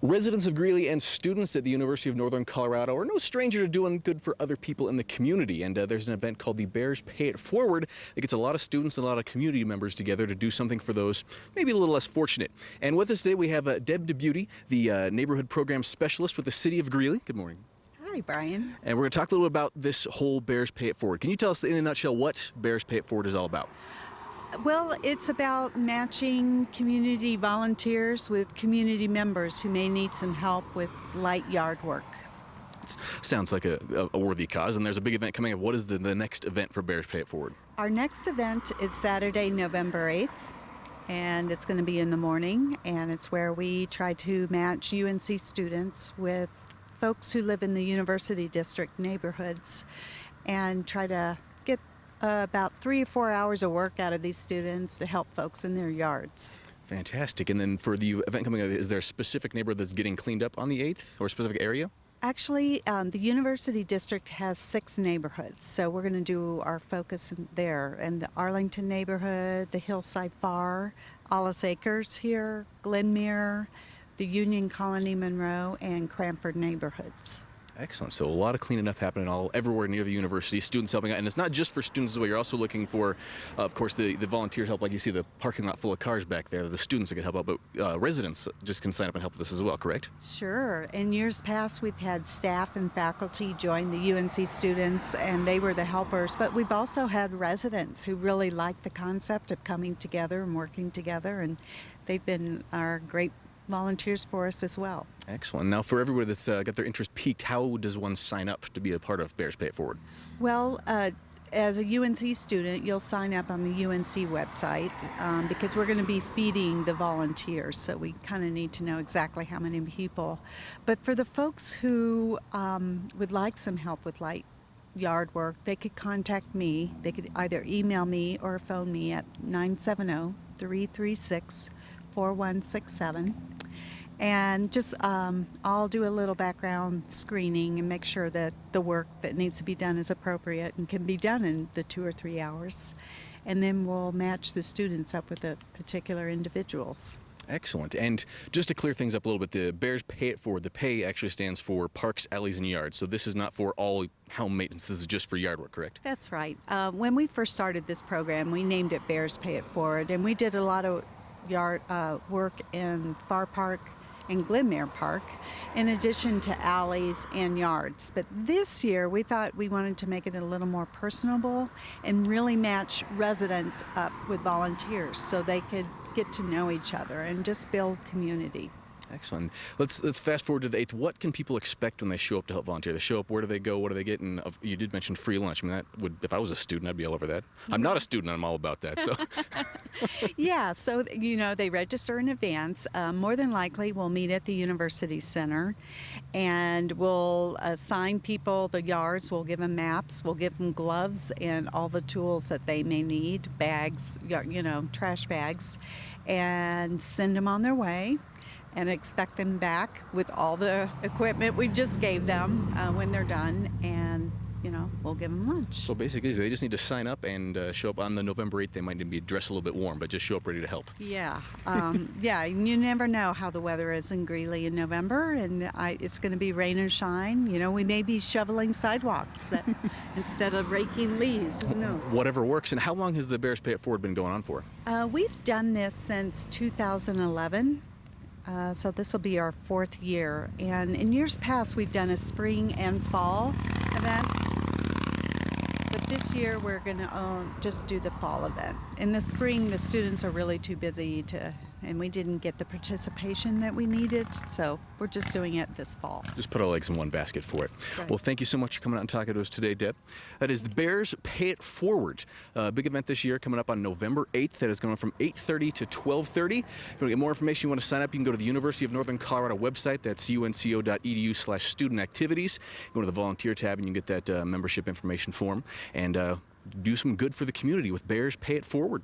Residents of Greeley and students at the University of Northern Colorado are no stranger to doing good for other people in the community. And there's an event called the Bears Pay It Forward that gets a lot of students and a lot of community members together to do something for those maybe a little less fortunate. And with us today we have Deb DeBeauty, the Neighborhood Program Specialist with the City of Greeley. Good morning. Hi, Brian. And we're going to talk a little bit about this whole Bears Pay It Forward. Can you tell us in a nutshell what Bears Pay It Forward is all about? Well, it's about matching community volunteers with community members who may need some help with light yard work. It sounds like a worthy cause, and there's a big event coming up. What is the next event for Bears Pay It Forward? Our next event is Saturday, November 8th, and it's going to be in the morning, and it's where we try to match UNC students with folks who live in the University District neighborhoods and try to get about 3 or 4 hours of work out of these students to help folks in their yards. Fantastic. And then for the event coming up, is there a specific neighborhood that's getting cleaned up on the 8th or a specific area? Actually, the University District has 6 neighborhoods, so we're going to do our focus there. And the Arlington neighborhood, the Hillside Far, Alice Acres here, Glenmere, the Union Colony Monroe, and Cranford neighborhoods. Excellent. So a lot of cleaning up happening everywhere near the university, students helping out. And it's not just for students as well. You're also looking for, of course, the volunteers help. Like you see the parking lot full of cars back there, the students that can help out, but residents just can sign up and help with this as well, correct? Sure. In years past, we've had staff and faculty join the UNC students, and they were the helpers. But we've also had residents who really like the concept of coming together and working together, and they've been our great volunteers for us as well. Excellent. Now, for everybody that's got their interest piqued, how does one sign up to be a part of Bears Pay It Forward? Well, as a UNC student, you'll sign up on the UNC website because we're going to be feeding the volunteers, so we kind of need to know exactly how many people. But for the folks who would like some help with light yard work, they could contact me. They could either email me or phone me at 970-336-4167. And just I'll do a little background screening and make sure that the work that needs to be done is appropriate and can be done in the 2 or 3 hours. And then we'll match the students up with the particular individuals. Excellent. And just to clear things up a little bit, the Bears Pay It Forward, the pay actually stands for Parks, Alleys, and Yards. So this is not for all home maintenance. This is just for yard work, correct? That's right. When we first started this program, we named it Bears Pay It Forward, and we did a lot of yard work in Far Park and Glenmere Park, in addition to alleys and yards. But this year, we thought we wanted to make it a little more personable and really match residents up with volunteers so they could get to know each other and just build community. Excellent. Let's fast forward to the 8th. What can people expect when they show up to help volunteer? They show up, where do they go, what do they get? And you did mention free lunch. I mean, that would, if I was a student, I'd be all over that. I'm not a student, I'm all about that. So Yeah, so they register in advance. More than likely, we'll meet at the University Center, and we'll assign people the yards. We'll give them maps, we'll give them gloves and all the tools that they may need, bags, trash bags, and send them on their way. And expect them back with all the equipment we just gave them when they're done, and we'll give them lunch. So basically, they just need to sign up and show up on the November 8th. They might need to be dressed a little bit warm, but just show up ready to help. Yeah, yeah. You never know how the weather is in Greeley in November, and it's going to be rain or shine. We may be shoveling sidewalks instead of raking leaves. Who knows? Whatever works. And how long has the Bears Pay It Forward been going on for? We've done this since 2011. So this will be our 4th year. And in years past, we've done a spring and fall event. But this year, we're going to just do the fall event. In the spring, the students are really too busy and we didn't get the participation that we needed. So we're just doing it this fall. Just put our eggs in one basket for it. Right. Well, thank you so much for coming out and talking to us today, Deb. That is the Bears Pay It Forward. Big event this year coming up on November 8th. That is going from 8:30 to 12:30. If you want to get more information, you want to sign up, you can go to the University of Northern Colorado website. That's unco.edu/student activities. Go to the volunteer tab and you can get that membership information form and do some good for the community with Bears Pay It Forward.